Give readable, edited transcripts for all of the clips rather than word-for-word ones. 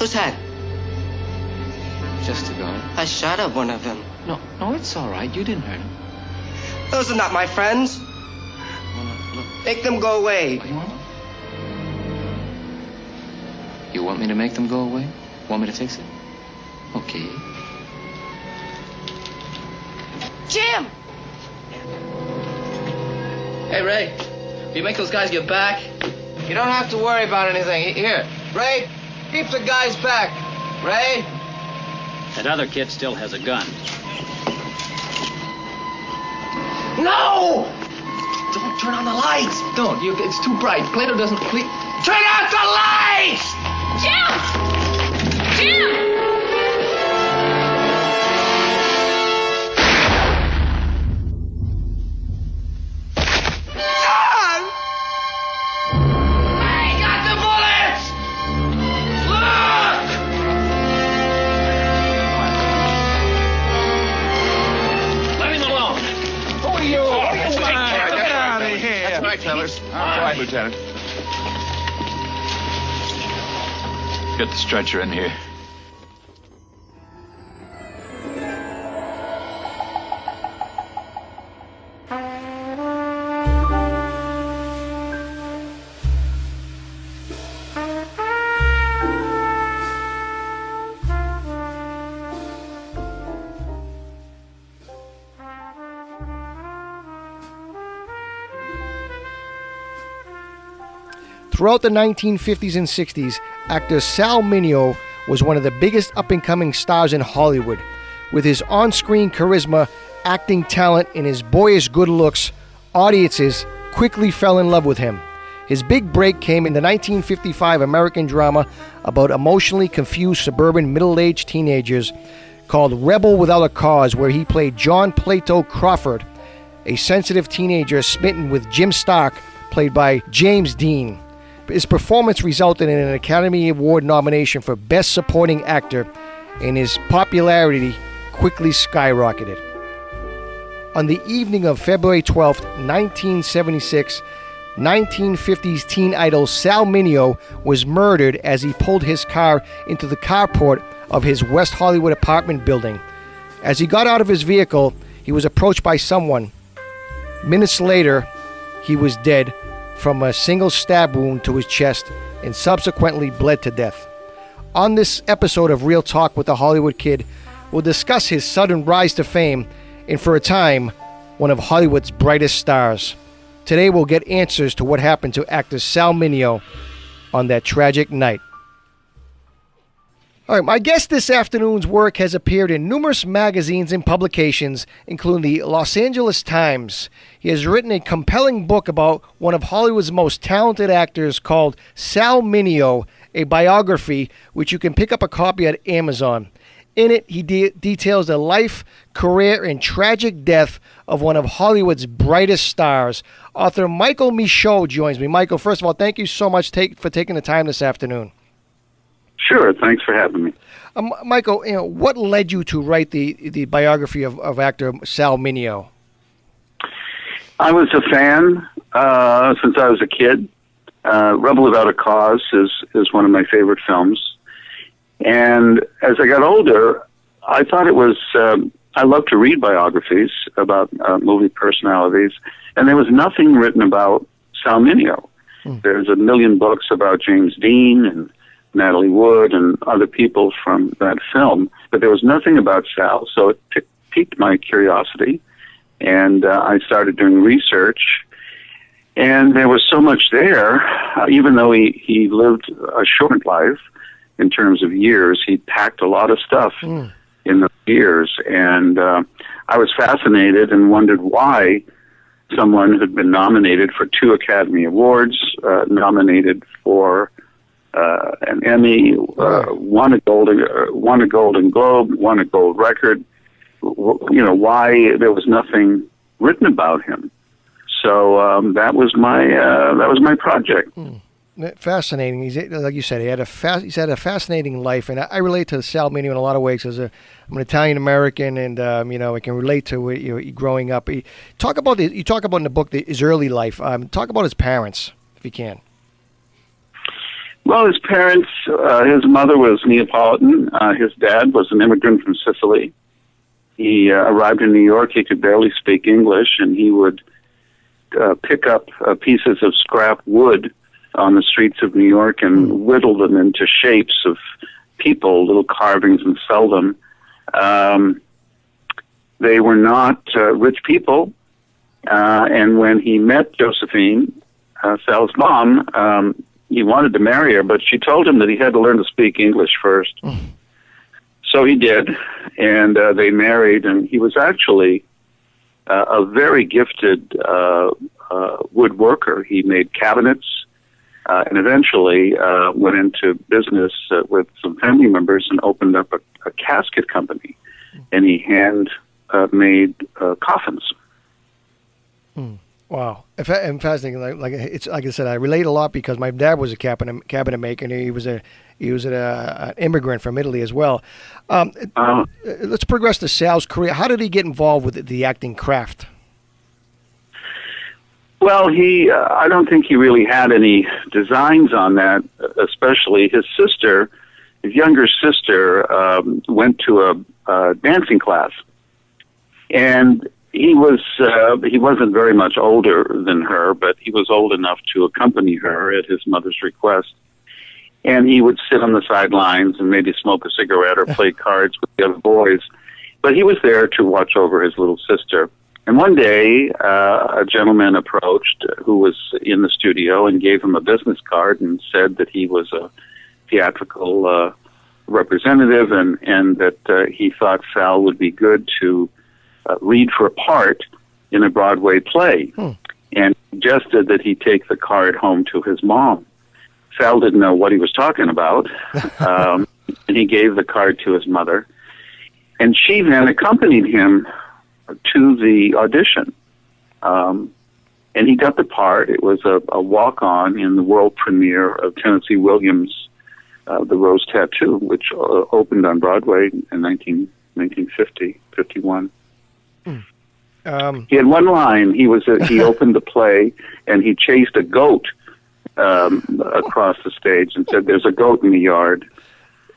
Whose head? Just a guard. I shot at one of them. No, it's all right. You didn't hurt him. Those are not my friends. Well, no, look. Make them go away. You want me to make them go away? Want me to fix it? Okay. Jim! Hey, Ray, if you make those guys get back, you don't have to worry about anything. Here, Ray, keep the guys back. Ray? That other kid still has a gun. No! Don't turn on the lights. Don't. It's too bright. Plato doesn't please. Turn out the lights! Jim! Jim! All right, Lieutenant. Get the stretcher in here. Throughout the 1950s and 60s, actor Sal Mineo was one of the biggest up-and-coming stars in Hollywood. With his on-screen charisma, acting talent, and his boyish good looks, audiences quickly fell in love with him. His big break came in the 1955 American drama about emotionally confused suburban middle-aged teenagers called Rebel Without a Cause, where he played John Plato Crawford, a sensitive teenager smitten with Jim Stark, played by James Dean. His performance resulted in an Academy Award nomination for Best Supporting Actor, and his popularity quickly skyrocketed. On the evening of February 12, 1976, 1950s teen idol Sal Mineo was murdered as he pulled his car into the carport of his West Hollywood apartment building. As he got out of his vehicle, he was approached by someone. Minutes later, he was dead from a single stab wound to his chest and subsequently bled to death. On this episode of Real Talk with the Hollywood Kid, we'll discuss his sudden rise to fame and, for a time, one of Hollywood's brightest stars. Today we'll get answers to what happened to actor Sal Mineo on that tragic night. All right, my guest this afternoon's work has appeared in numerous magazines and publications, including the Los Angeles Times. He has written a compelling book about one of Hollywood's most talented actors called Sal Mineo, a biography, which you can pick up a copy at Amazon. In it, he details the life, career, and tragic death of one of Hollywood's brightest stars. Author Michael Michaud joins me. Michael, first of all, thank you so much for taking the time this afternoon. Sure, thanks for having me. Michael, what led you to write the biography of actor Sal Mineo? I was a fan since I was a kid. Rebel Without a Cause is one of my favorite films. And as I got older, I thought it was, I love to read biographies about movie personalities, and there was nothing written about Sal Mineo. There's a million books about James Dean and Natalie Wood and other people from that film, but there was nothing about Sal, so it piqued my curiosity, and I started doing research, and there was so much there. Even though he lived a short life in terms of years, he packed a lot of stuff in the years, and I was fascinated and wondered why someone who'd been nominated for 2 Academy Awards, nominated for an Emmy, won a Golden Globe, won a gold record. Why there was nothing written about him. So that was my project. Fascinating. He's, like you said, he's had a fascinating life, and I relate to Sal Mineo in a lot of ways. As I'm an Italian American, and I can relate to growing up. You talk about in the book his early life. Talk about his parents, if you can. Well, his parents, his mother was Neapolitan. His dad was an immigrant from Sicily. He arrived in New York. He could barely speak English, and he would pick up pieces of scrap wood on the streets of New York and whittle them into shapes of people, little carvings, and sell them. They were not rich people, and when he met Josephine, Sal's mom, he wanted to marry her, but she told him that he had to learn to speak English first. So he did, and they married, and he was actually a very gifted woodworker. He made cabinets, and eventually went into business with some family members and opened up a casket company, and he made coffins. Wow, fascinating. Like it's like I said, I relate a lot because my dad was a cabinet maker, and he was an immigrant from Italy as well. Let's progress to Sal's career. How did he get involved with the acting craft? Well, I don't think he really had any designs on that, especially his sister, his younger sister, went to a dancing class. And he wasn't very much older than her, but he was old enough to accompany her at his mother's request. And he would sit on the sidelines and maybe smoke a cigarette or play cards with the other boys. But he was there to watch over his little sister. And one day, a gentleman approached who was in the studio and gave him a business card and said that he was a theatrical representative and that he thought Sal would be good to read for a part in a Broadway play, and suggested that he take the card home to his mom. Sal didn't know what he was talking about, and he gave the card to his mother, and she then accompanied him to the audition, and he got the part. It was a walk-on in the world premiere of Tennessee Williams' The Rose Tattoo, which opened on Broadway in 1950, 51. He had one line. He opened the play and he chased a goat across the stage and said, "There's a goat in the yard."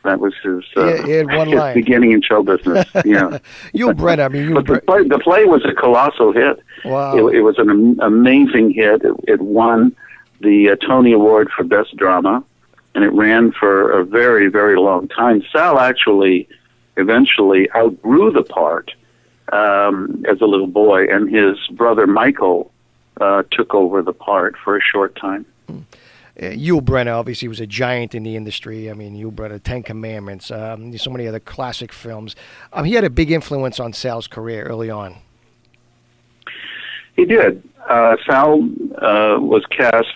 That was his, he had one his line. beginning in show business. Yeah, Yul Brynner. the play was a colossal hit. Wow, it was an amazing hit. It won the Tony Award for Best Drama, and it ran for a very, very long time. Sal actually eventually outgrew the part as a little boy, and his brother Michael took over the part for a short time. Yul Brynner obviously was a giant in the industry. I mean, Yul Brynner, Ten Commandments, so many other classic films. He had a big influence on Sal's career early on. He did. Sal was cast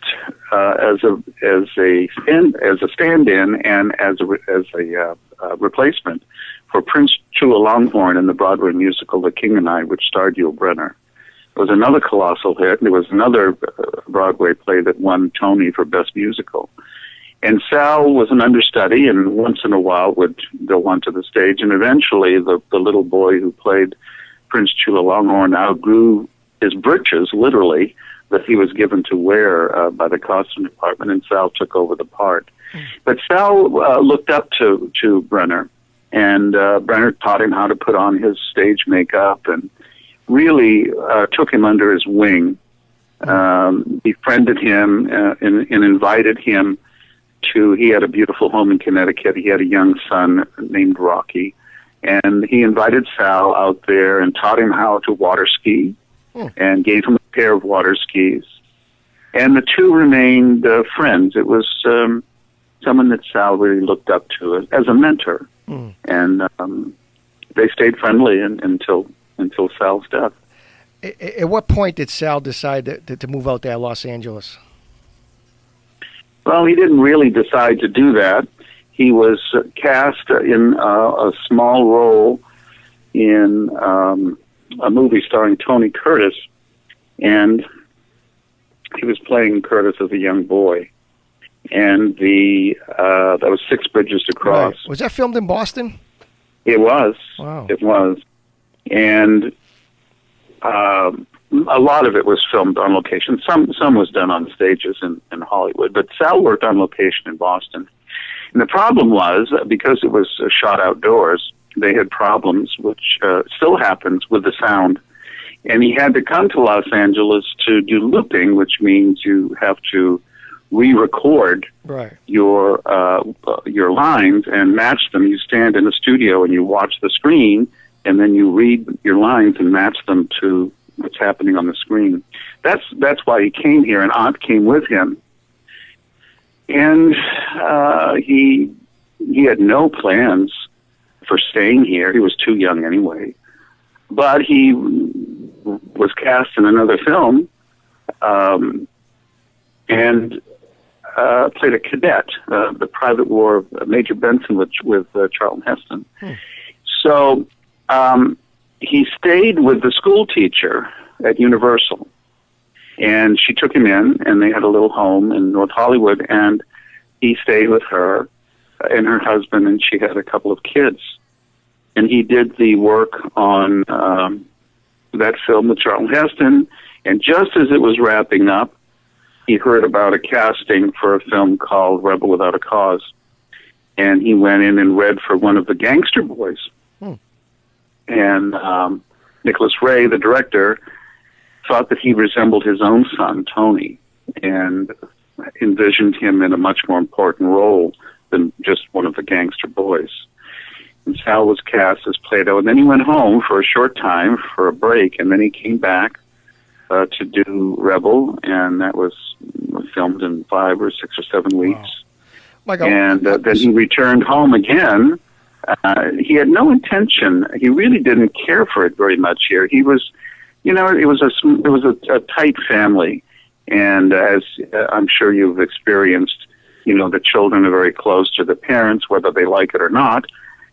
as a stand-in and as a replacement for Prince Chulalongkorn in the Broadway musical The King and I, which starred Yul Brynner. It was another colossal hit. There was another Broadway play that won Tony for Best Musical. And Sal was an understudy, and once in a while would go onto the stage. And eventually, the little boy who played Prince Chulalongkorn outgrew his breeches, literally, that he was given to wear by the costume department, and Sal took over the part. But Sal looked up to Brynner, and Brynner taught him how to put on his stage makeup and really took him under his wing, befriended him, and invited him he had a beautiful home in Connecticut. He had a young son named Rocky, and he invited Sal out there and taught him how to water ski and gave him a pair of water skis. And the two remained friends. It was someone that Sal really looked up to as a mentor. And they stayed friendly until Sal's death. At what point did Sal decide to move out there, Los Angeles? Well, he didn't really decide to do that. He was cast in a small role in a movie starring Tony Curtis, and he was playing Curtis as a young boy. And that was Six Bridges to Cross. Right. Was that filmed in Boston? It was. Wow. It was. And a lot of it was filmed on location. Some was done on stages in Hollywood, but Sal worked on location in Boston. And the problem was, because it was shot outdoors, they had problems, which still happens with the sound. And he had to come to Los Angeles to do looping, which means you have to re-record your lines and match them. You stand in the studio and you watch the screen, and then you read your lines and match them to what's happening on the screen. That's why he came here, and Aunt came with him. And he had no plans for staying here. He was too young anyway. But he was cast in another film and played a cadet, the Private War of Major Benson with Charlton Heston. So he stayed with the school teacher at Universal. And she took him in, and they had a little home in North Hollywood, and he stayed with her and her husband, and she had a couple of kids. And he did the work on that film with Charlton Heston, and just as it was wrapping up, he heard about a casting for a film called Rebel Without a Cause. And he went in and read for one of the gangster boys. And Nicholas Ray, the director, thought that he resembled his own son, Tony, and envisioned him in a much more important role than just one of the gangster boys. And Sal was cast as Plato, and then he went home for a short time for a break, and then he came back to do Rebel, and that was filmed in 5 or 6 or 7 weeks. Wow. And then he returned home again. He had no intention. He really didn't care for it very much here. He was, it was a tight family, and as I'm sure you've experienced, the children are very close to the parents, whether they like it or not,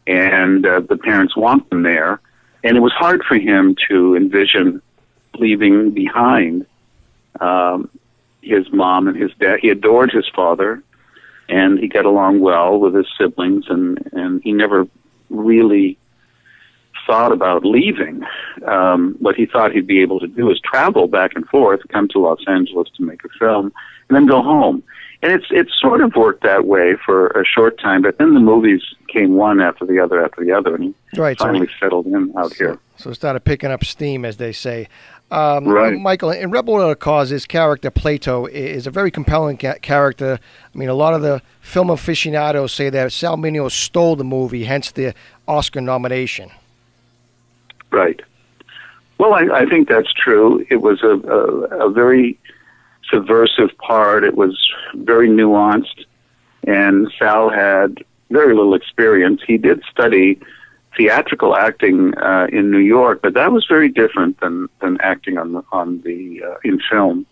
and the parents want them there. And it was hard for him to envision leaving behind his mom and his dad. He adored his father, and he got along well with his siblings, and he never really thought about leaving. What he thought he'd be able to do is travel back and forth, come to Los Angeles to make a film, and then go home. And it sort of worked that way for a short time, but then the movies came one after the other, and he finally settled in out here. So it started picking up steam, as they say. Right. Michael, in Rebel Without a Cause, his character, Plato, is a very compelling character. I mean, a lot of the film aficionados say that Sal Mineo stole the movie, hence the Oscar nomination. Right. Well, I think that's true. It was a very subversive part. It was very nuanced, and Sal had very little experience. He did study theatrical acting in New York, but that was very different than acting in film.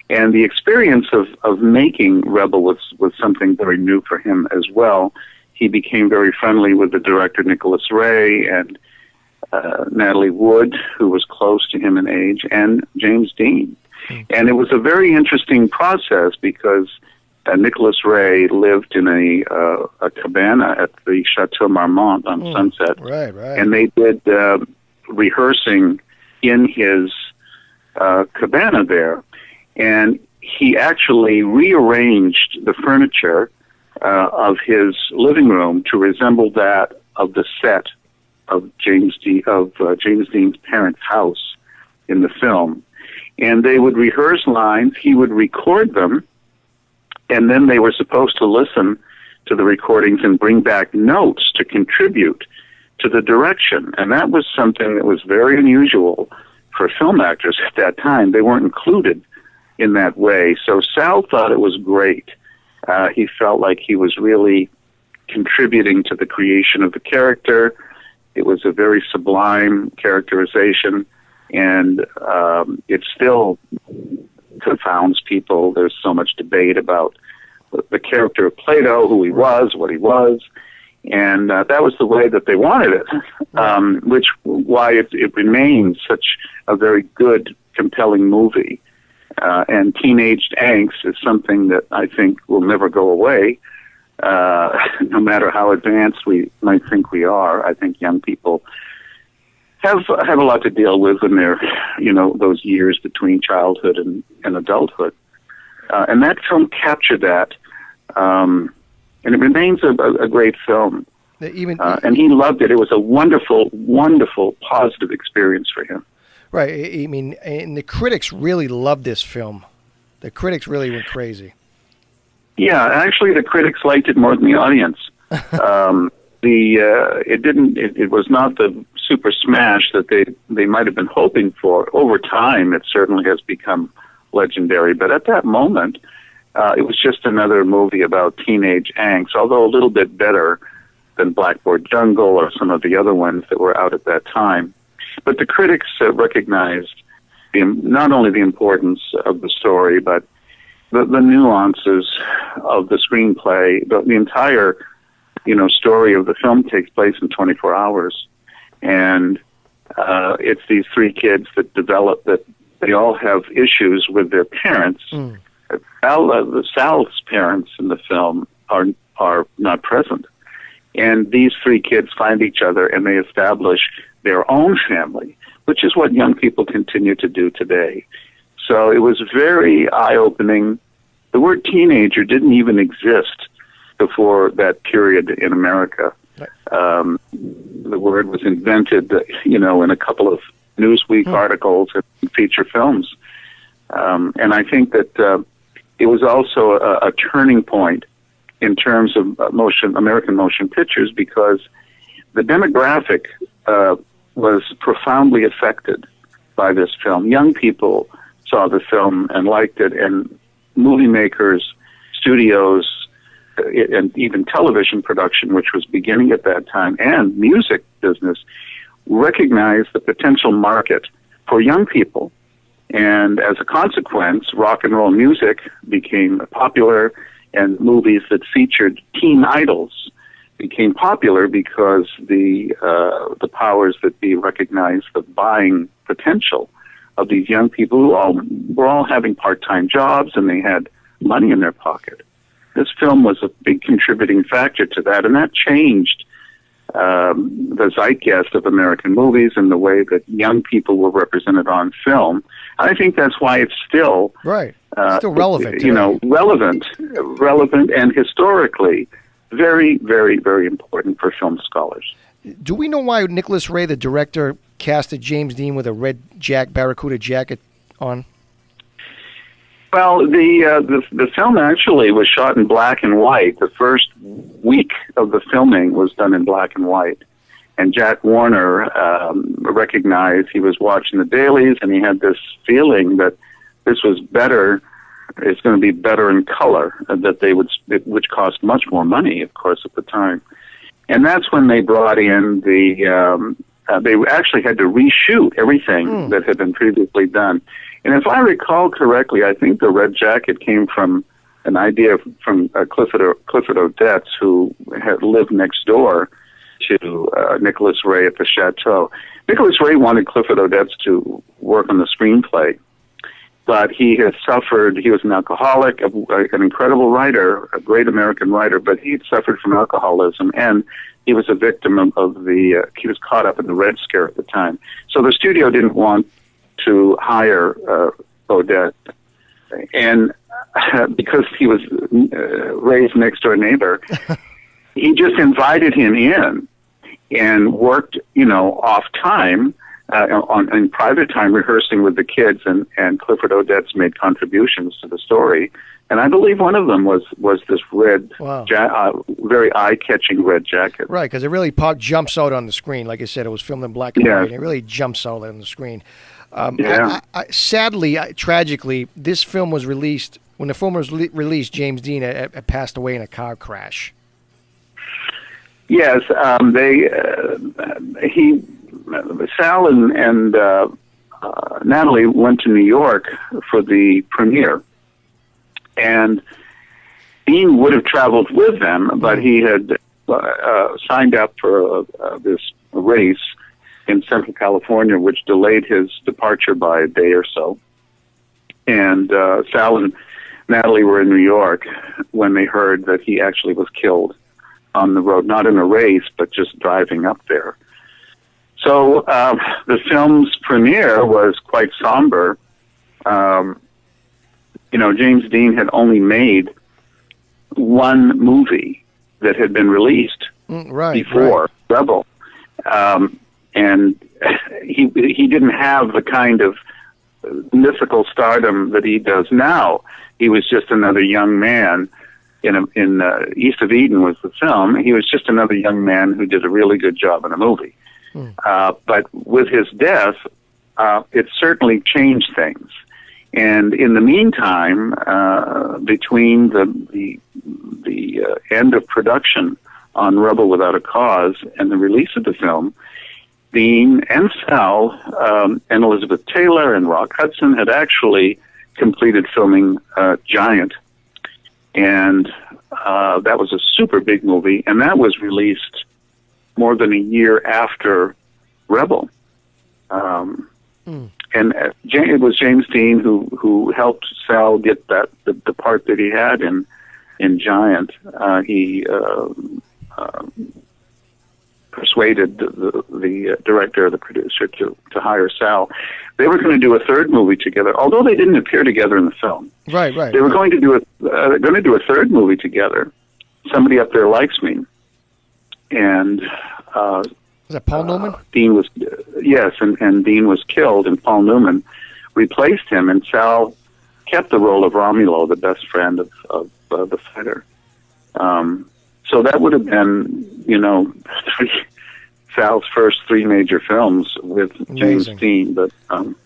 And the experience of making Rebel was something very new for him as well. He became very friendly with the director Nicholas Ray and Natalie Wood, who was close to him in age, and James Dean. And it was a very interesting process because Nicholas Ray lived in a cabana at the Chateau Marmont on Sunset. Right. And they did rehearsing in his cabana there. And he actually rearranged the furniture of his living room to resemble that of the set of James Dean's parents' house in the film. And they would rehearse lines, he would record them, and then they were supposed to listen to the recordings and bring back notes to contribute to the direction. And that was something that was very unusual for film actors at that time. They weren't included in that way. So Sal thought it was great. He felt like he was really contributing to the creation of the character. It was a very sublime characterization, and it still confounds people. There's so much debate about the character of Plato, who he was, what he was, and that was the way that they wanted it, why it remains such a very good, compelling movie. And teenage angst is something that I think will never go away, no matter how advanced we might think we are. I think young people have a lot to deal with in their, those years between childhood and adulthood. And that film captured that, and it remains a great film. And he loved it. It was a wonderful, wonderful, positive experience for him. Right. I mean, and the critics really loved this film. The critics really went crazy. Yeah, actually, the critics liked it more than the audience. It was not the super smash that they might have been hoping for. Over time, it certainly has become legendary. But at that moment, it was just another movie about teenage angst, although a little bit better than Blackboard Jungle or some of the other ones that were out at that time. But the critics recognized not only the importance of the story, but the nuances of the screenplay. The entire, story of the film takes place in 24 hours. And it's these three kids that develop that they all have issues with their parents. Sal's parents in the film are not present. And these three kids find each other and they establish their own family, which is what young people continue to do today. So it was very eye-opening. The word teenager didn't even exist before that period in America. The word was invented, in a couple of Newsweek articles and feature films. And I think that it was also a turning point in terms of American motion pictures, because the demographic was profoundly affected by this film. Young people saw the film and liked it, and movie makers, studios, and even television production, which was beginning at that time, and music business, recognized the potential market for young people. And as a consequence, rock and roll music became popular, and movies that featured teen idols became popular because the powers that be recognized the buying potential of these young people who were all having part-time jobs and they had money in their pocket. This film was a big contributing factor to that, and that changed the zeitgeist of American movies and the way that young people were represented on film. I think that's why it's still still relevant. Relevant, and historically very, very, very important for film scholars. Do we know why Nicholas Ray, the director, casted James Dean with a red Barracuda jacket on? Well, the film actually was shot in black and white. The first week of the filming was done in black and white. And Jack Warner recognized, he was watching the dailies, and he had this feeling that this was better, it's going to be better in color, which cost much more money, of course, at the time. And that's when they brought in they actually had to reshoot everything that had been previously done. And if I recall correctly, I think the red jacket came from an idea from Clifford Odets, who had lived next door to Nicholas Ray at the Chateau. Nicholas Ray wanted Clifford Odets to work on the screenplay, but he had suffered, he was an alcoholic, an incredible writer, a great American writer, but he had suffered from alcoholism, and he was a victim he was caught up in the Red Scare at the time. So the studio didn't want to hire Odette, and because he was Ray's next-door neighbor, he just invited him in and worked, off time, in private time, rehearsing with the kids, and Clifford Odets made contributions to the story. And I believe one of them was this red, very eye-catching red jacket. Right, because it really jumps out on the screen. Like I said, it was filmed in black and white, and it really jumps out on the screen. Sadly, tragically, this film was released, when the film was released, James Dean had passed away in a car crash. Yes, Sal and Natalie went to New York for the premiere, and Dean would have traveled with them, but he had signed up for this race in Central California, which delayed his departure by a day or so. And Sal and Natalie were in New York when they heard that he actually was killed on the road, not in a race, but just driving up there. So the film's premiere was quite somber. James Dean had only made one movie that had been released before Rebel, and he didn't have the kind of mythical stardom that he does now. He was just another young man. In East of Eden was the film. He was just another young man who did a really good job in a movie. But with his death, it certainly changed things. And in the meantime, between the end of production on Rebel Without a Cause and the release of the film, Dean and Sal and Elizabeth Taylor and Rock Hudson had actually completed filming Giant. And that was a super big movie, and that was released more than a year after Rebel. And it was James Dean who helped Sal get the part that he had in Giant. He persuaded the director, the producer, to hire Sal. They were going to do a third movie together, although they didn't appear together in the film. Right. They were going to do a third movie together. Somebody Up There Likes Me, and was that Paul Newman? Dean was and Dean was killed, and Paul Newman replaced him, and Sal kept the role of Romulo, the best friend of the fighter. So that would have been, Sal's first three major films with James Dean. But,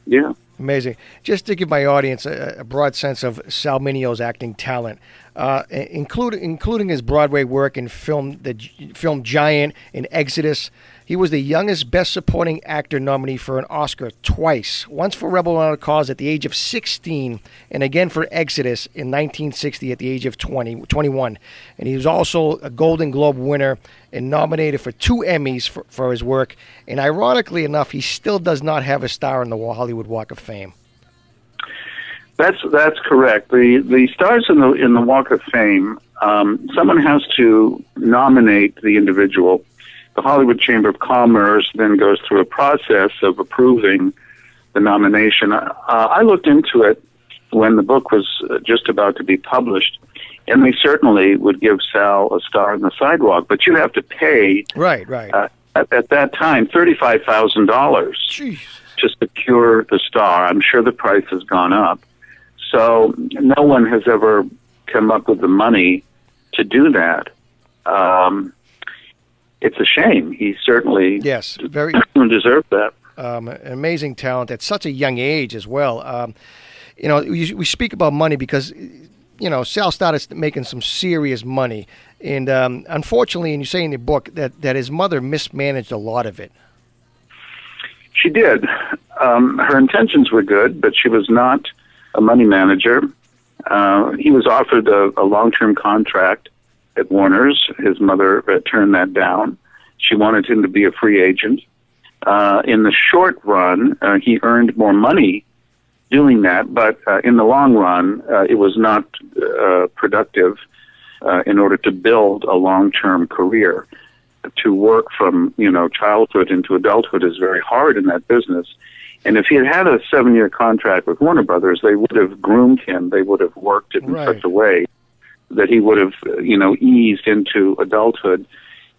yeah. Amazing. Just to give my audience a broad sense of Sal Mineo's acting talent, including his Broadway work in film Giant and Exodus. He was the youngest Best Supporting Actor nominee for an Oscar twice, once for Rebel Without a Cause at the age of 16, and again for Exodus in 1960 at the age of 21. And he was also a Golden Globe winner and nominated for 2 Emmys for his work. And ironically enough, he still does not have a star on the Hollywood Walk of Fame. That's correct. The stars in the Walk of Fame, someone has to nominate the individual. The Hollywood Chamber of Commerce then goes through a process of approving the nomination. I looked into it when the book was just about to be published, and they certainly would give Sal a star on the sidewalk, but you have to pay at that time $35,000 to secure the star. I'm sure the price has gone up. So no one has ever come up with the money to do that. It's a shame. He certainly very deserved that. An amazing talent at such a young age as well. We speak about money because, Sal started making some serious money. And unfortunately, and you say in the book, that his mother mismanaged a lot of it. She did. Her intentions were good, but she was not a money manager. He was offered a long-term contract at Warner's. His mother turned that down. She wanted him to be a free agent. In the short run, he earned more money doing that, but in the long run, it was not productive in order to build a long-term career. To work from, childhood into adulthood is very hard in that business. And if he had had a 7-year contract with Warner Brothers, they would have groomed him. They would have worked it in such a way that he would have, eased into adulthood.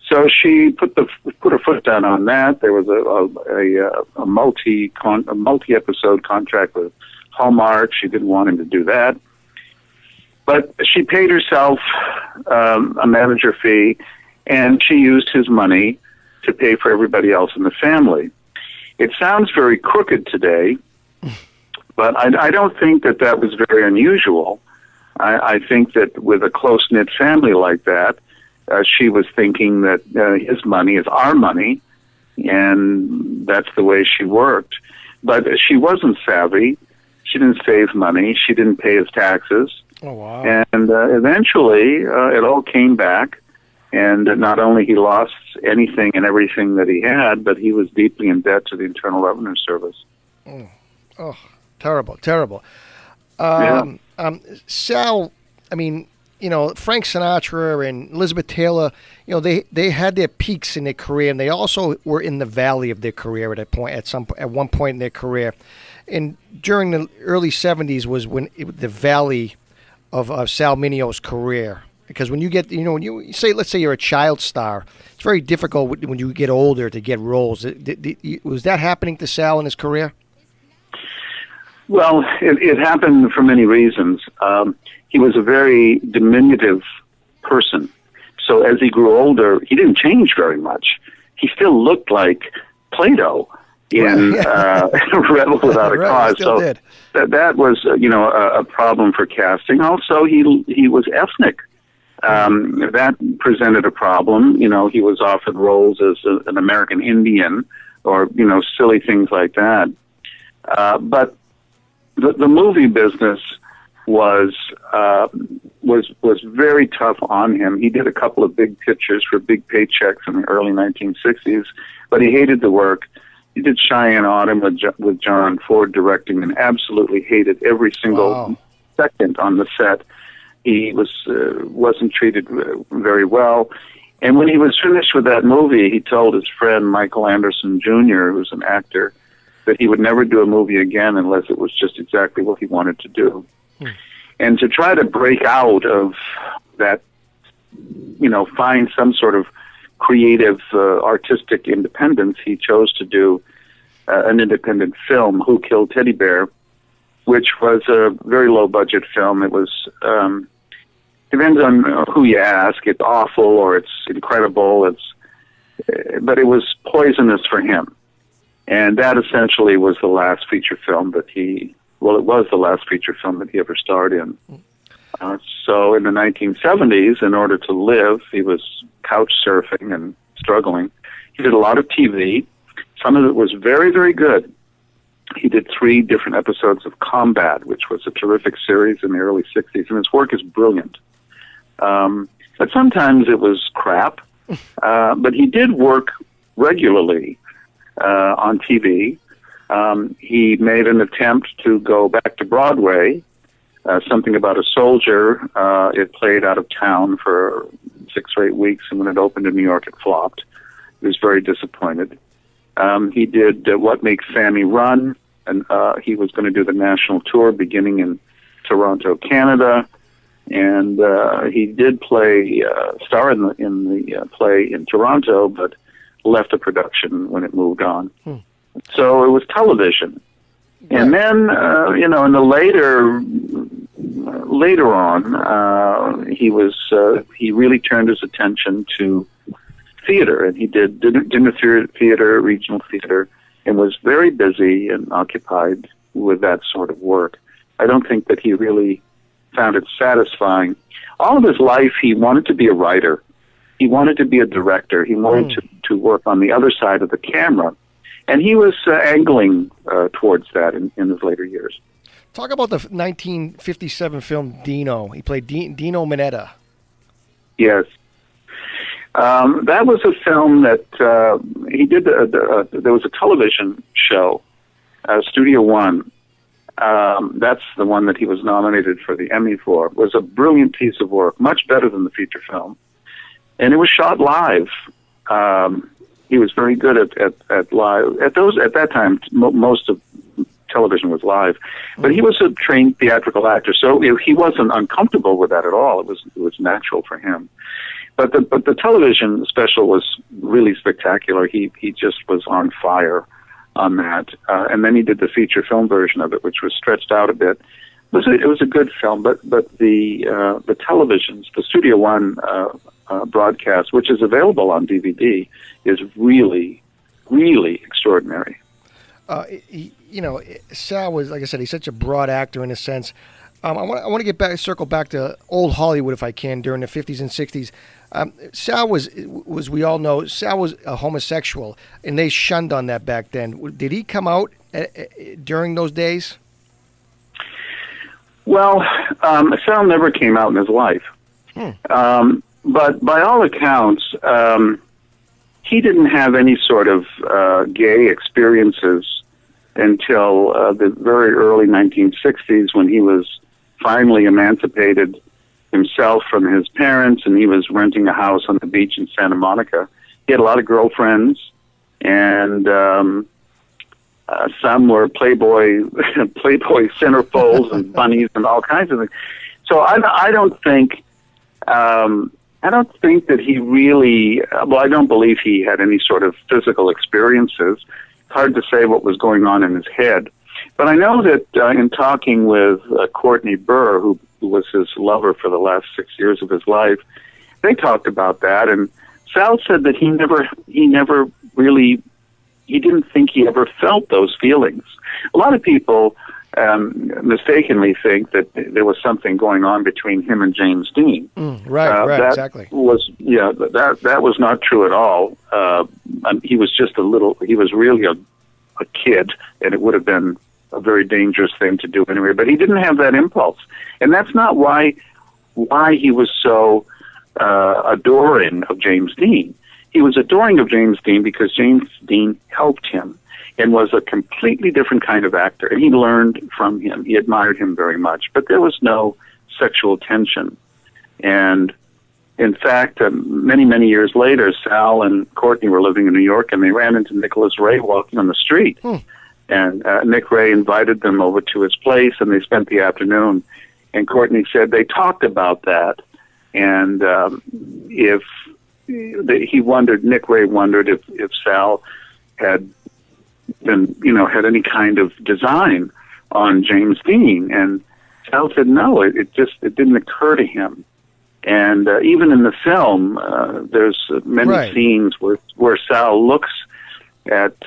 So she put her foot down on that. There was a multi-episode contract with Hallmark. She didn't want him to do that, but she paid herself a manager fee, and she used his money to pay for everybody else in the family. It sounds very crooked today, but I don't think that was very unusual. I think that with a close-knit family like that, she was thinking that his money is our money, and that's the way she worked. But she wasn't savvy. She didn't save money. She didn't pay his taxes. Oh, wow. And eventually, it all came back, and not only he lost anything and everything that he had, but he was deeply in debt to the Internal Revenue Service. Oh, terrible. Sal, Frank Sinatra and Elizabeth Taylor, they had their peaks in their career, and they also were in the valley of their career at one point in their career. And during the early 70s was when the valley of Sal Mineo's career. Because when you get, when you say, let's say you're a child star, it's very difficult when you get older to get roles. Was that happening to Sal in his career? Well, it happened for many reasons. He was a very diminutive person. So as he grew older, he didn't change very much. He still looked like Plato in Rebel Without a Cause. So did. That was, a problem for casting. Also, he was ethnic. That presented a problem. He was offered roles as an American Indian or, silly things like that. But the movie business was very tough on him. He did a couple of big pictures for big paychecks in the early 1960s, but he hated the work. He did Cheyenne Autumn with John Ford directing, and absolutely hated every single second on the set. He wasn't treated very well. And when he was finished with that movie, he told his friend Michael Anderson Jr., who's an actor, that he would never do a movie again unless it was just exactly what he wanted to do. And to try to break out of that, find some sort of creative, artistic independence, he chose to do an independent film, Who Killed Teddy Bear, which was a very low-budget film. It was, depends on who you ask. It's awful or it's incredible. But it was poisonous for him. And that essentially was the last feature film that it was the last feature film that he ever starred in. So in the 1970s, in order to live, he was couch surfing and struggling. He did a lot of TV. Some of it was very, very good. He did 3 different episodes of Combat, which was a terrific series in the early 60s, and his work is brilliant. But sometimes it was crap. But he did work regularly on TV. He made an attempt to go back to Broadway, something about a soldier. It played out of town for 6 or 8 weeks, and when it opened in New York, it flopped. He was very disappointed. He did What Makes Sammy Run, and he was going to do the national tour beginning in Toronto, Canada. And he did star in the play in Toronto, but left the production when it moved on. So it was television. And then, in the later on, he really turned his attention to theater, and he did dinner theater, regional theater, and was very busy and occupied with that sort of work. I don't think that he really found it satisfying. All of his life, he wanted to be a writer. He wanted to be a director. He wanted to work on the other side of the camera. And he was angling towards that in his later years. Talk about the 1957 film Dino. He played Dino Mineta. Yes. That was a film that he did. There was a television show, Studio One. That's the one that he was nominated for the Emmy for. It was a brilliant piece of work, much better than the feature film. And it was shot live. He was very good at live. At that time, most of television was live, but he was a trained theatrical actor, so he wasn't uncomfortable with that at all. It was natural for him. But the television special was really spectacular. He just was on fire on that, and then he did the feature film version of it, which was stretched out a bit. It was a good film, but the televisions, the Studio One broadcast, which is available on DVD, is really, really extraordinary. Sal was, like I said, he's such a broad actor in a sense. I want to circle back to old Hollywood if I can during the 50s and 60s. Sal was we all know, Sal was a homosexual, and they shunned on that back then. Did he come out during those days? Well, Sal never came out in his life. But by all accounts, he didn't have any sort of gay experiences until the very early 1960s when he was finally emancipated himself from his parents, and he was renting a house on the beach in Santa Monica. He had a lot of girlfriends, and some were Playboy centerfolds and bunnies and all kinds of things. So I don't think that he really. Well, I don't believe he had any sort of physical experiences. It's hard to say what was going on in his head. But I know that in talking with Courtney Burr, who was his lover for the last 6 years of his life, they talked about that, and Sal said that he didn't think he ever felt those feelings. A lot of people mistakenly think that there was something going on between him and James Dean. Right, exactly. That was not true at all. He was just he was really a kid, and it would have been a very dangerous thing to do anyway, but he didn't have that impulse. And that's not why he was so adoring of James Dean. He was adoring of James Dean because James Dean helped him and was a completely different kind of actor, and he learned from him. He admired him very much, but there was no sexual tension. And in fact, many, many years later, Sal and Courtney were living in New York, and they ran into Nicholas Ray walking on the street. And Nick Ray invited them over to his place, and they spent the afternoon. And Courtney said they talked about that, and Nick Ray wondered if Sal had been, had any kind of design on James Dean, and Sal said no, it didn't occur to him. And even in the film, there's many scenes where Sal looks at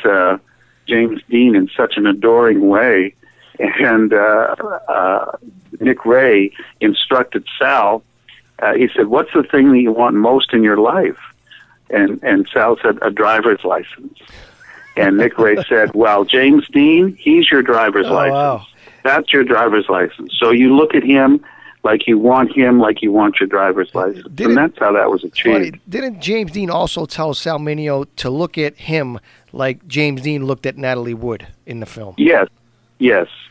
James Dean in such an adoring way, and Nick Ray instructed Sal. He said, "What's the thing that you want most in your life?" And Sal said, "A driver's license." And Nick Ray said, "Well, James Dean, he's your driver's license. Wow. That's your driver's license. So you look at him like you want your driver's license." And that's how that was achieved. Funny, didn't James Dean also tell Sal Mineo to look at him like James Dean looked at Natalie Wood in the film? Yes,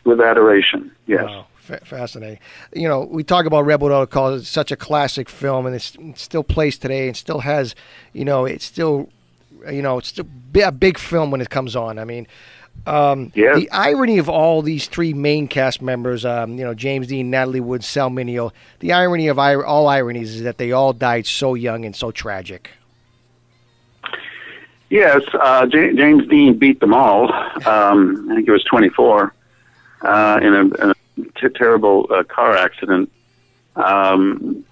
with adoration, yes. Wow. Fascinating. We talk about Rebel Without a Cause. It's such a classic film, and it still plays today, and still has, it's still a big film when it comes on. I mean, the irony of all these three main cast members, James Dean, Natalie Wood, Sal Mineo, the irony of all ironies is that they all died so young and so tragic. Yes, James Dean beat them all. I think he was 24 in a terrible car accident. And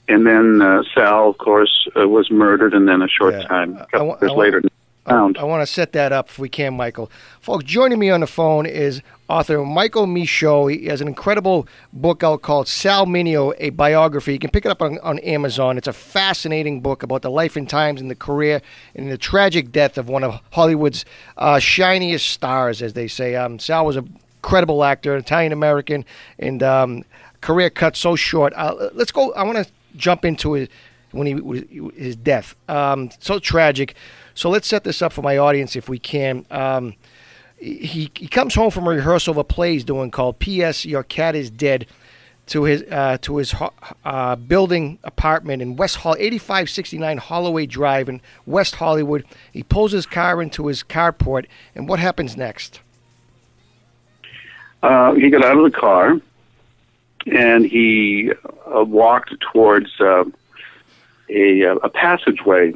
then Sal, of course, was murdered, and then a short time, a couple years later, found. I want to set that up if we can, Michael. Folks, joining me on the phone is author Michael Michaud. He has an incredible book out called Sal Mineo, a biography. You can pick it up on Amazon. It's a fascinating book about the life and times and the career and the tragic death of one of Hollywood's shiniest stars, as they say. Sal was a incredible actor, Italian-American, and career cut so short. Let's go. I want to jump into his death. So tragic. So let's set this up for my audience if we can. He comes home from a rehearsal of a play he's doing called P.S. Your Cat is Dead to his building apartment in 8569 Holloway Drive in West Hollywood. He pulls his car into his carport, and what happens next? He got out of the car, and he walked towards a passageway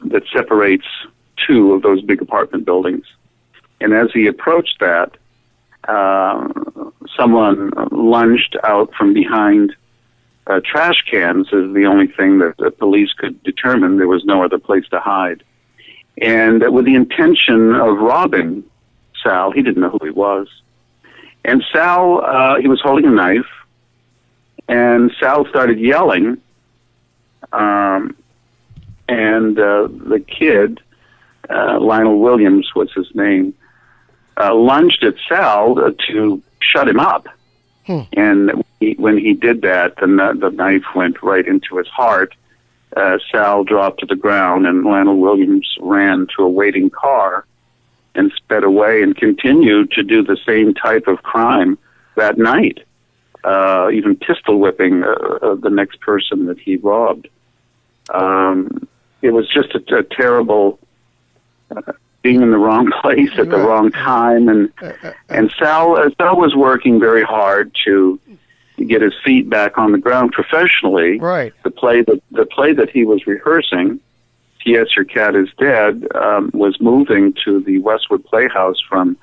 that separates two of those big apartment buildings. And as he approached that, someone lunged out from behind trash cans as the only thing that the police could determine. There was no other place to hide. And with the intention of robbing Sal, he didn't know who he was. And Sal, he was holding a knife, and Sal started yelling, and the kid, Lionel Williams was his name, lunged at Sal to shut him up. And when he did that, the knife went right into his heart. Sal dropped to the ground, and Lionel Williams ran to a waiting car and sped away and continued to do the same type of crime that night. even pistol whipping the next person that he robbed. It was just a terrible being in the wrong place at the wrong time, and Sal was working very hard to get his feet back on the ground professionally. Right. The play that he was rehearsing, P.S. Your Cat is Dead, was moving to the Westwood Playhouse from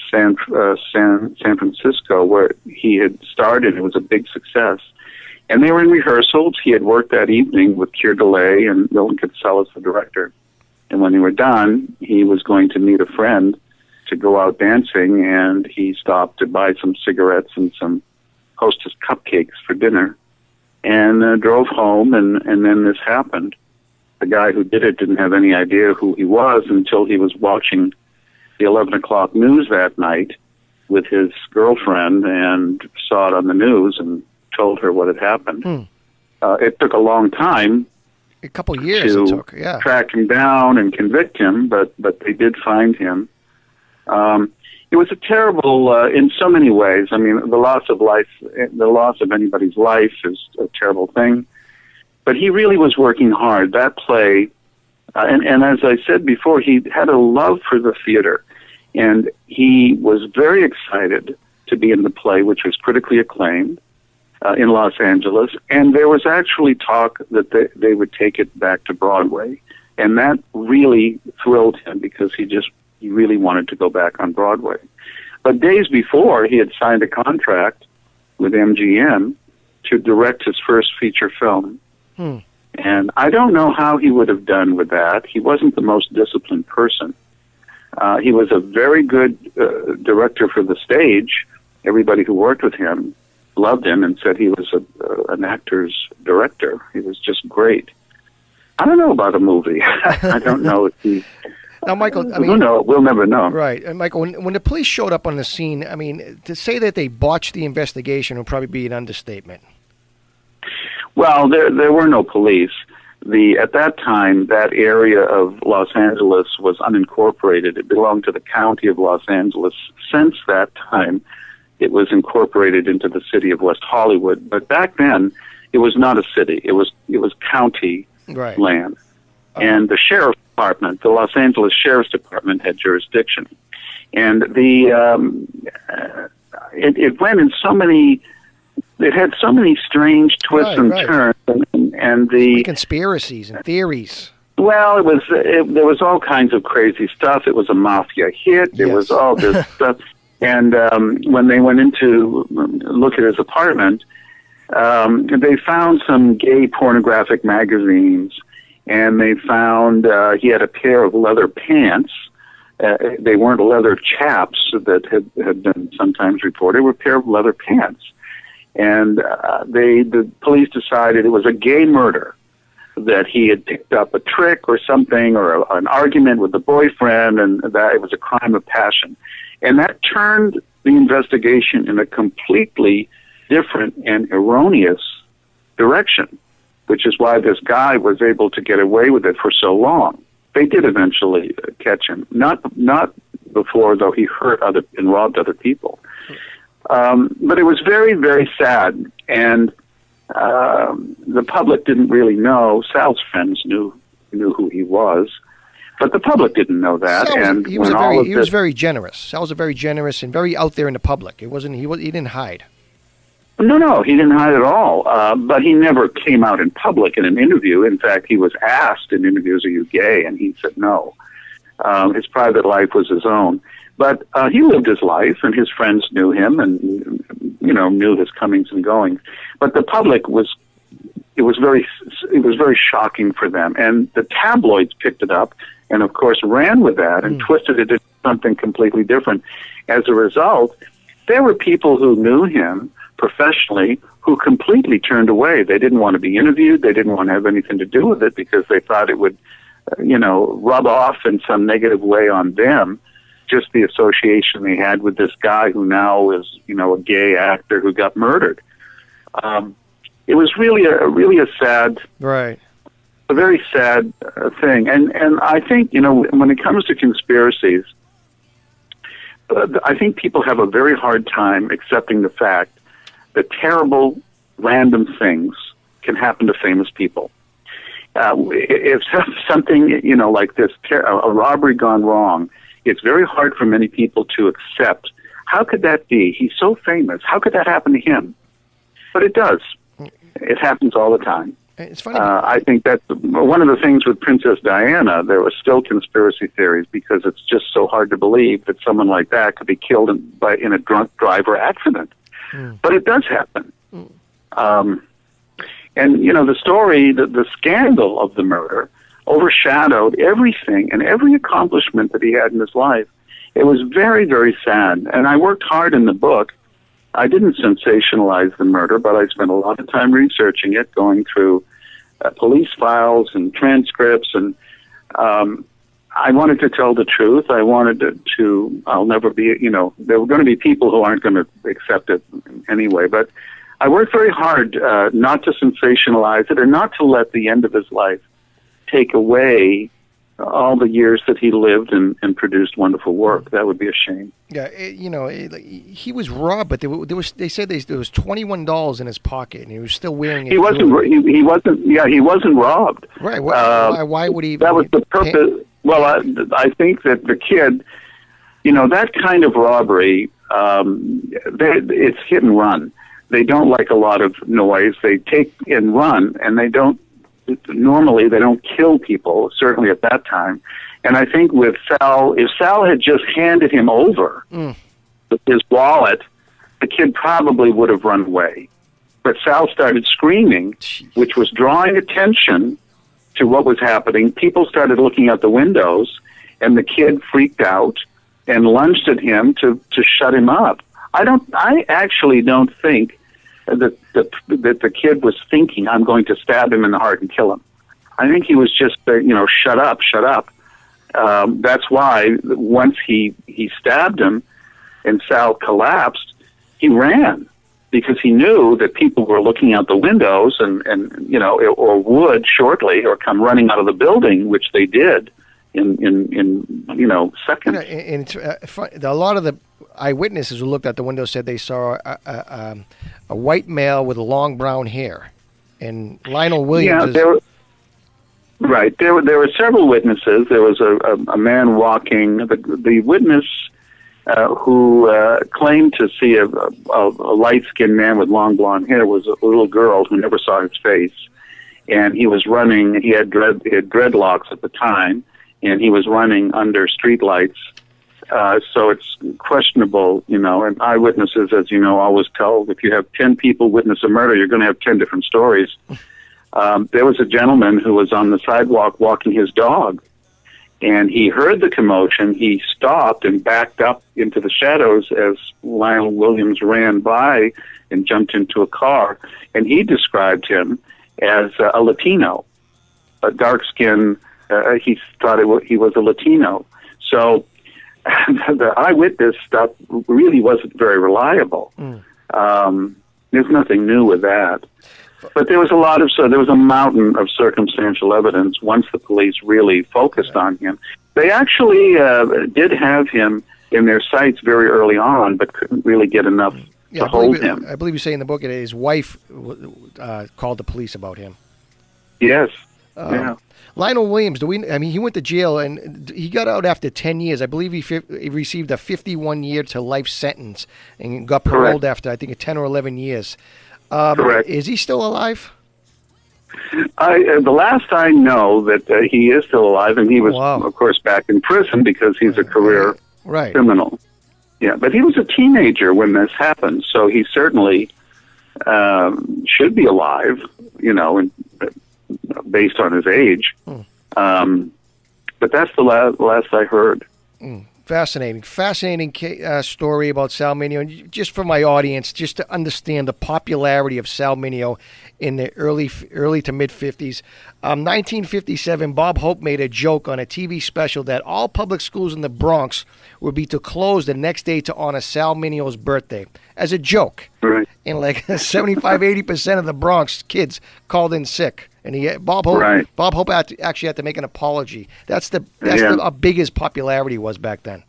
San Francisco, where he had started. It was a big success. And they were in rehearsals. He had worked that evening with Keir Delay and Milton Cassell as the director. And when they were done, he was going to meet a friend to go out dancing, and he stopped to buy some cigarettes and some Hostess cupcakes for dinner, and drove home, and then this happened. The guy who did it didn't have any idea who he was until he was watching the 11 o'clock news that night with his girlfriend and saw it on the news and told her what had happened. It took a long time. A couple years to it took, yeah. Track him down and convict him, but they did find him. It was a terrible, in so many ways. I mean, the loss of anybody's life is a terrible thing. But he really was working hard. That play, and as I said before, he had a love for the theater. And he was very excited to be in the play, which was critically acclaimed in Los Angeles. And there was actually talk that they would take it back to Broadway. And that really thrilled him because he really wanted to go back on Broadway. But days before, he had signed a contract with MGM to direct his first feature film. And I don't know how he would have done with that. He wasn't the most disciplined person. He was a very good director for the stage. Everybody who worked with him loved him and said he was an actor's director. He was just great. I don't know about a movie. I don't know if he... Now, Michael, I mean... We'll never know. Right. And, Michael, when the police showed up on the scene, I mean, to say that they botched the investigation would probably be an understatement. Well, there were no police. At that time, that area of Los Angeles was unincorporated. It belonged to the county of Los Angeles. Since that time, it was incorporated into the city of West Hollywood. But back then, it was not a city. It was county land. And the sheriff's department, the Los Angeles Sheriff's Department, had jurisdiction. And it went in so many... It had so many strange twists and turns, and the conspiracies and theories. Well, there was all kinds of crazy stuff. It was a mafia hit. There was all this stuff. And when they went in to look at his apartment, they found some gay pornographic magazines, and they found he had a pair of leather pants. They weren't leather chaps that had been sometimes reported. They were a pair of leather pants. And the police decided it was a gay murder, that he had picked up a trick or something, or an argument with the boyfriend, and that it was a crime of passion. And that turned the investigation in a completely different and erroneous direction, which is why this guy was able to get away with it for so long. They did eventually catch him, not before, though he hurt and robbed other people. But it was very, very sad, and the public didn't really know. Sal's friends knew who he was, but the public didn't know that. He was very generous. Sal was very generous and very out there in the public. He didn't hide. No, he didn't hide at all. But he never came out in public in an interview. In fact, he was asked in interviews, "Are you gay?" and he said no. His private life was his own. But he lived his life, and his friends knew him, and knew his comings and goings. But the public it was very shocking for them, and the tabloids picked it up, and of course ran with that and twisted it into something completely different. As a result, there were people who knew him professionally who completely turned away. They didn't want to be interviewed. They didn't want to have anything to do with it because they thought it would, rub off in some negative way on them. Just the association they had with this guy who now is, a gay actor who got murdered. It was really a sad, right, a very sad thing. And I think, when it comes to conspiracies, I think people have a very hard time accepting the fact that terrible, random things can happen to famous people. If something, like this, a robbery gone wrong, it's very hard for many people to accept. How could that be? He's so famous. How could that happen to him? But it does. It happens all the time. It's funny. I think that's one of the things with Princess Diana. There were still conspiracy theories because it's just so hard to believe that someone like that could be killed in a drunk driver accident. But it does happen. And, the story, the scandal of the murder overshadowed everything and every accomplishment that he had in his life. It was very, very sad. And I worked hard in the book. I didn't sensationalize the murder, but I spent a lot of time researching it, going through police files and transcripts. And I wanted to tell the truth. I wanted to I'll never be, there were going to be people who aren't going to accept it anyway. But I worked very hard not to sensationalize it or not to let the end of his life take away all the years that he lived and produced wonderful work. That would be a shame. Yeah, he was robbed, but they said there was $21 in his pocket, and he was still wearing it. He wasn't robbed. Right. Why would he? That was the purpose. Well, I think that the kid, that kind of robbery, it's hit and run. They don't like a lot of noise. They take and run, and they don't kill people, certainly at that time. And I think with Sal, if Sal had just handed him over with his wallet, the kid probably would have run away. But Sal started screaming, which was drawing attention to what was happening. People started looking out the windows, and the kid freaked out and lunged at him to shut him up. I actually don't think that the kid was thinking, I'm going to stab him in the heart and kill him. I think he was just, shut up. That's why once he stabbed him and Sal collapsed, he ran because he knew that people were looking out the windows and or would shortly or come running out of the building, which they did in seconds. And it's, a lot of the eyewitnesses who looked out the window said they saw a white male with long brown hair, and Lionel Williams. Yeah, right. There were several witnesses. There was a man walking. The witness who claimed to see a light-skinned man with long blonde hair was a little girl who never saw his face, and he was running. He had dreadlocks at the time, and he was running under streetlights. So it's questionable, and eyewitnesses, as you know, always tell, if you have 10 people witness a murder, you're going to have 10 different stories. There was a gentleman who was on the sidewalk walking his dog, and he heard the commotion. He stopped and backed up into the shadows as Lionel Williams ran by and jumped into a car, and he described him as a Latino, a dark-skinned, he thought he was a Latino. So the eyewitness stuff really wasn't very reliable. There's nothing new with that. But there was there was a mountain of circumstantial evidence once the police really focused on him. They actually did have him in their sights very early on, but couldn't really get enough to hold him. I believe you say in the book that his wife called the police about him. Yes. Yeah. Lionel Williams, he went to jail and he got out after 10 years. I believe he received a 51-year to life sentence and got paroled after, I think, 10 or 11 years. Correct. Is he still alive? The last I know that he is still alive, and he was, of course, back in prison because he's a career criminal. Yeah, but he was a teenager when this happened, so he certainly should be alive, based on his age. But that's the last I heard. Fascinating story about Sal Mineo. And just for my audience, just to understand the popularity of Sal Mineo in the early to mid-50s. 1957, Bob Hope made a joke on a TV special that all public schools in the Bronx would be to close the next day to honor Sal Mineo's birthday, as a joke. Right. And like 75-80% of the Bronx kids called in sick. And Bob Hope actually had to make an apology. That's how big his popularity was back then.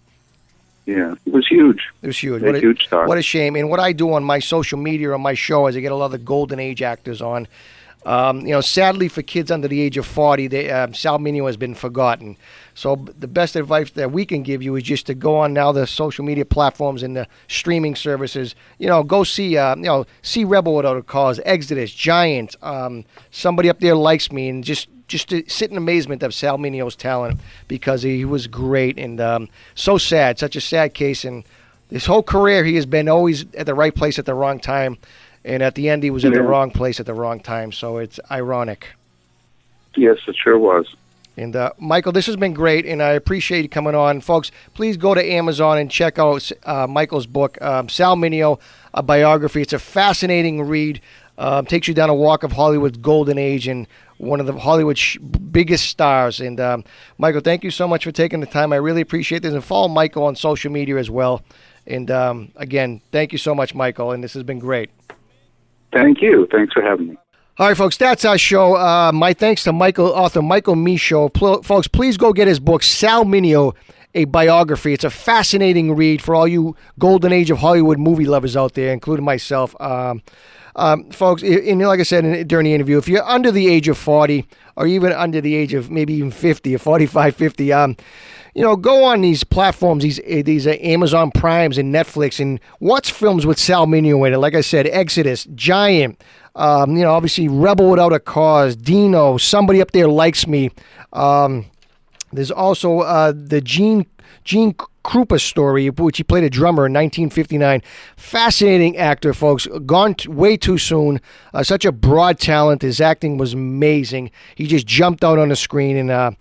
Yeah, it was huge. It was huge. A huge star. What a shame. And what I do on my social media, on my show, is I get a lot of the golden age actors on. Sadly for kids under the age of 40, Sal Mineo has been forgotten. So the best advice that we can give you is just to go on now the social media platforms and the streaming services. Go see see Rebel Without a Cause, Exodus, Giant. Somebody Up There Likes Me, and just to sit in amazement of Sal Mineo's talent, because he was great and so sad, such a sad case. And his whole career, he has been always at the right place at the wrong time. And at the end, he was at the wrong place at the wrong time. So it's ironic. Yes, it sure was. And Michael, this has been great, and I appreciate you coming on. Folks, please go to Amazon and check out Michael's book, Sal Mineo, A Biography. It's a fascinating read. Takes you down a walk of Hollywood's golden age and one of the Hollywood's biggest stars. And Michael, thank you so much for taking the time. I really appreciate this. And follow Michael on social media as well. And again, thank you so much, Michael, and this has been great. Thank you. Thanks for having me. All right, folks, that's our show. My thanks to author Michael Michaud. Folks, please go get his book, Sal Mineo, A Biography. It's a fascinating read for all you golden age of Hollywood movie lovers out there, including myself. Folks, and like I said during the interview, if you're under the age of 40 or even under the age of maybe even 50 or 45, 50, go on these platforms, these Amazon Primes and Netflix, and watch films with Sal Mineo in it. Like I said, Exodus, Giant, obviously Rebel Without a Cause, Dino, Somebody Up There Likes Me. There's also the Gene Krupa story, which he played a drummer in 1959. Fascinating actor, folks. Gone way too soon. Such a broad talent. His acting was amazing. He just jumped out on the screen, and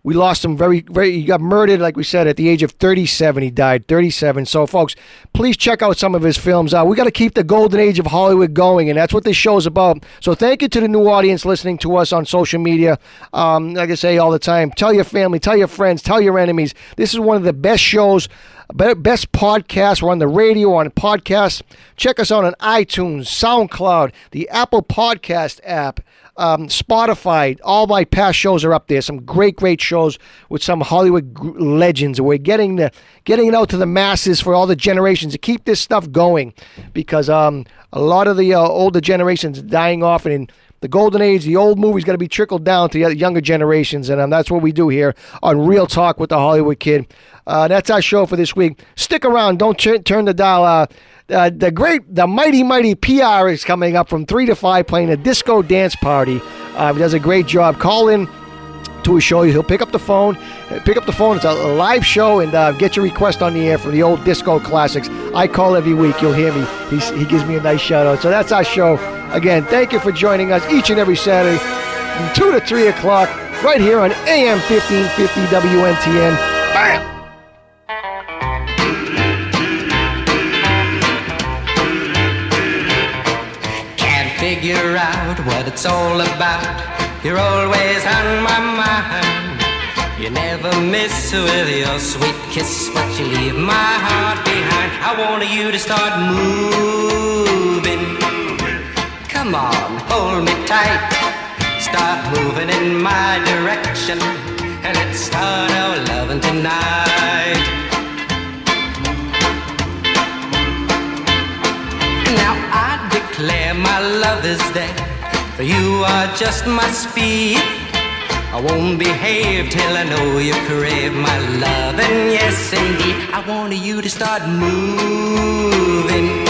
we lost him he got murdered, like we said, at the age of 37. He died, 37. So, folks, please check out some of his films. We got to keep the golden age of Hollywood going, and that's what this show's about. So thank you to the new audience listening to us on social media. Like I say all the time, tell your family, tell your friends, tell your enemies. This is one of the best shows, best podcasts. We're on the radio, on podcasts. Check us out on iTunes, SoundCloud, the Apple Podcast app, Spotify. All my past shows are up there. Some great shows with some Hollywood legends. We're getting it out to the masses for all the generations to keep this stuff going, because a lot of the older generations are dying off, and in the golden age, the old movies got to be trickled down to the younger generations, and that's what we do here on Real Talk with the Hollywood Kid. That's our show for this week. Stick around. Don't turn the dial. The mighty PR is coming up from 3 to 5 playing a disco dance party. He does a great job. Call in to his show. He'll pick up the phone. It's a live show, and get your request on the air for the old disco classics. I call every week. You'll hear me. He gives me a nice shout out. So that's our show. Again, thank you for joining us each and every Saturday from 2 to 3 o'clock right here on AM 1550 WNTN. Bam! Figure out what it's all about. You're always on my mind. You never miss with your sweet kiss, but you leave my heart behind. I want you to start moving. Come on, hold me tight. Start moving in my direction, and let's start our loving tonight. Now I declare my love is there, for you are just my speed. I won't behave till I know you crave my love, and yes indeed, I want you to start moving.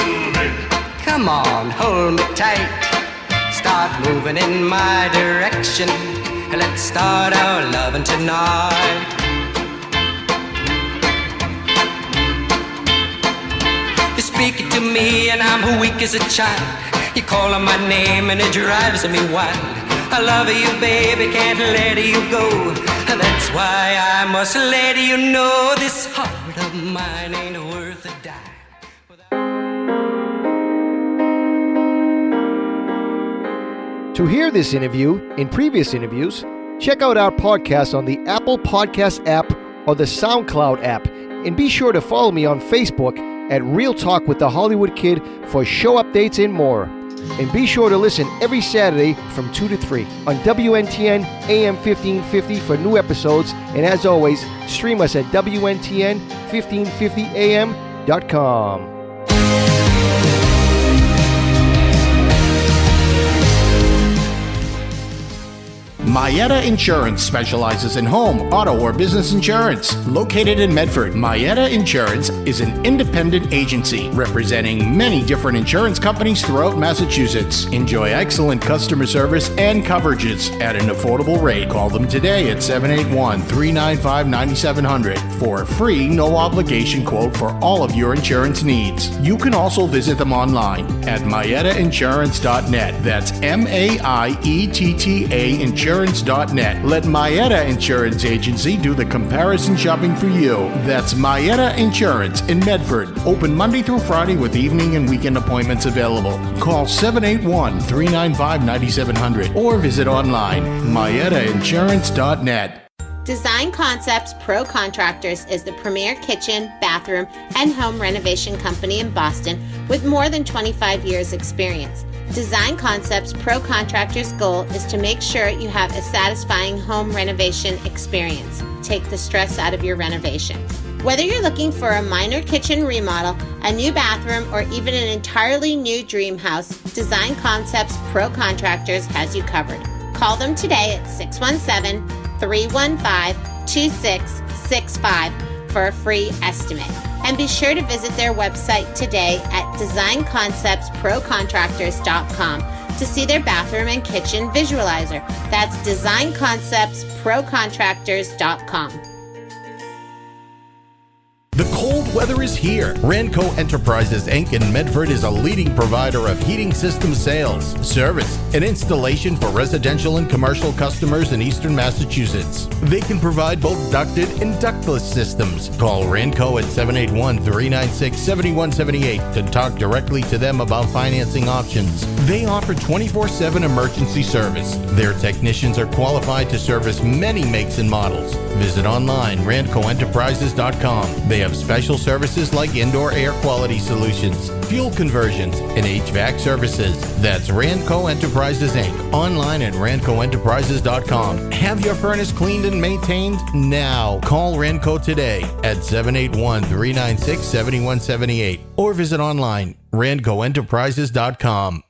Come on, hold me tight. Start moving in my direction, and let's start our loving tonight. You speak it to me and I'm weak as a child. You call on my name and it drives me wild. I love you, baby, can't let you go. That's why I must let you know this heart of mine ain't worth a dime. To hear this interview and previous interviews, check out our podcast on the Apple Podcast app or the SoundCloud app. And be sure to follow me on Facebook at Real Talk with the Hollywood Kid for show updates and more. And be sure to listen every Saturday from 2 to 3 on WNTN AM 1550 for new episodes. And as always, stream us at WNTN1550am.com. Mayetta Insurance specializes in home, auto, or business insurance. Located in Medford, Mayetta Insurance is an independent agency representing many different insurance companies throughout Massachusetts. Enjoy excellent customer service and coverages at an affordable rate. Call them today at 781-395-9700 for a free, no-obligation quote for all of your insurance needs. You can also visit them online at MayettaInsurance.net. That's MAIETTA Insurance.net. Let Mayetta Insurance Agency do the comparison shopping for you. That's Mayetta Insurance in Medford. Open Monday through Friday with evening and weekend appointments available. Call 781-395-9700 or visit online MayettaInsurance.net. Design Concepts Pro Contractors is the premier kitchen, bathroom, and home renovation company in Boston with more than 25 years experience. Design Concepts Pro Contractors' goal is to make sure you have a satisfying home renovation experience. Take the stress out of your renovation. Whether you're looking for a minor kitchen remodel, a new bathroom, or even an entirely new dream house, Design Concepts Pro Contractors has you covered. Call them today at 617-315-2665 for a free estimate. And be sure to visit their website today at designconceptsprocontractors.com to see their bathroom and kitchen visualizer. That's designconceptsprocontractors.com. The cold weather is here. Ranco Enterprises, Inc. in Medford is a leading provider of heating system sales, service, and installation for residential and commercial customers in eastern Massachusetts. They can provide both ducted and ductless systems. Call Ranco at 781-396-7178 to talk directly to them about financing options. They offer 24/7 emergency service. Their technicians are qualified to service many makes and models. Visit online, rancoenterprises.com. They have special services like indoor air quality solutions, fuel conversions, and HVAC services. That's Ranco Enterprises, Inc. Online at rancoenterprises.com. Have your furnace cleaned and maintained? Now. Call Ranco today at 781-396-7178 or visit online, rancoenterprises.com.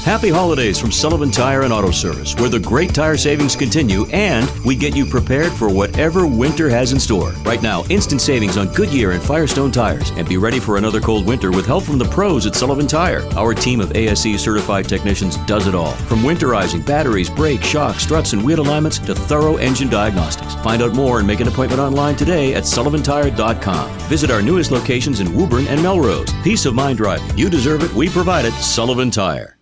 Happy holidays from Sullivan Tire and Auto Service, where the great tire savings continue and we get you prepared for whatever winter has in store. Right now, instant savings on Goodyear and Firestone tires, and be ready for another cold winter with help from the pros at Sullivan Tire. Our team of ASE certified technicians does it all, from winterizing batteries, brakes, shocks, struts, and wheel alignments to thorough engine diagnostics. Find out more and make an appointment online today at sullivantire.com. Visit our newest locations in Woburn and Melrose. Peace of mind driving. You deserve it. We provide it. Sullivan Tire.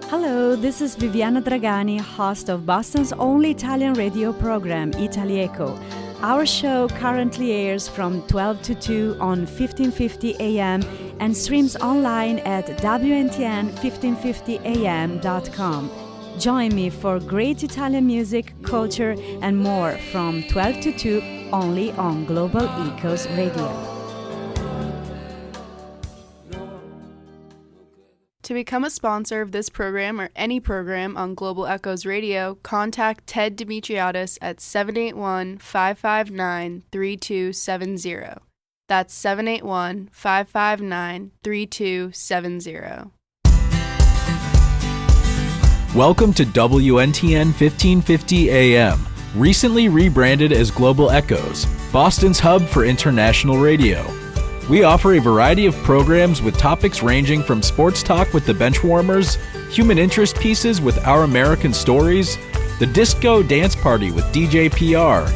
Hello, this is Viviana Dragani, host of Boston's only Italian radio program, Italy Echo. Our show currently airs from 12 to 2 on 1550 AM and streams online at WNTN1550am.com. Join me for great Italian music, culture, and more from 12 to 2 only on Global Echoes Radio. To become a sponsor of this program or any program on Global Echoes Radio, contact Ted Demetriadis at 781-559-3270. That's 781-559-3270. Welcome to WNTN 1550 AM, recently rebranded as Global Echoes, Boston's hub for international radio. We offer a variety of programs with topics ranging from sports talk with the Benchwarmers, human interest pieces with Our American Stories, the Disco Dance Party with DJ PR,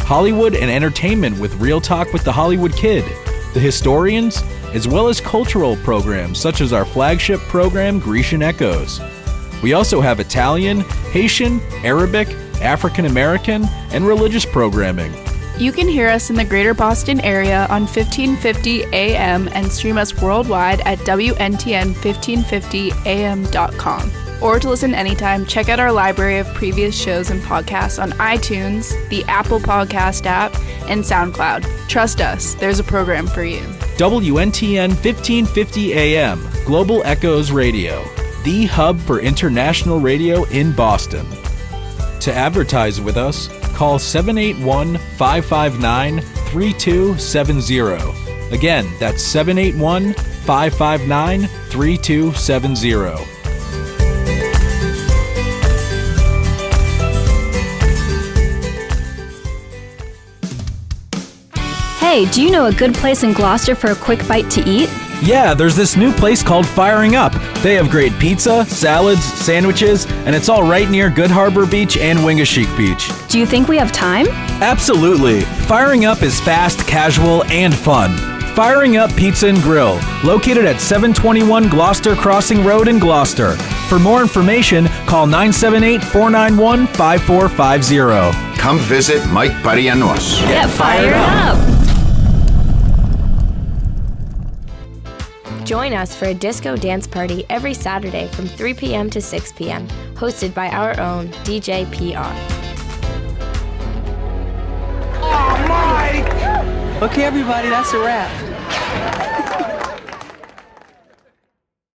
Hollywood and entertainment with Real Talk with the Hollywood Kid, the Historians, as well as cultural programs such as our flagship program Grecian Echoes. We also have Italian, Haitian, Arabic, African American, and religious programming. You can hear us in the greater Boston area on 1550 AM and stream us worldwide at WNTN1550am.com. Or to listen anytime, check out our library of previous shows and podcasts on iTunes, the Apple Podcast app, and SoundCloud. Trust us, there's a program for you. WNTN 1550 AM, Global Echoes Radio, the hub for international radio in Boston. To advertise with us, call 781-559-3270. Again, that's 781-559-3270. Hey, do you know a good place in Gloucester for a quick bite to eat? Yeah, there's this new place called Firing Up. They have great pizza, salads, sandwiches, and it's all right near Good Harbor Beach and Wingashiek Beach. Do you think we have time? Absolutely. Firing Up is fast, casual, and fun. Firing Up Pizza and Grill, located at 721 Gloucester Crossing Road in Gloucester. For more information, call 978-491-5450. Come visit Mike, Buddy, and us. Get fired up! Join us for a disco dance party every Saturday from 3 p.m. to 6 p.m., hosted by our own DJ PR. Oh, Mike! Okay, everybody, that's a wrap.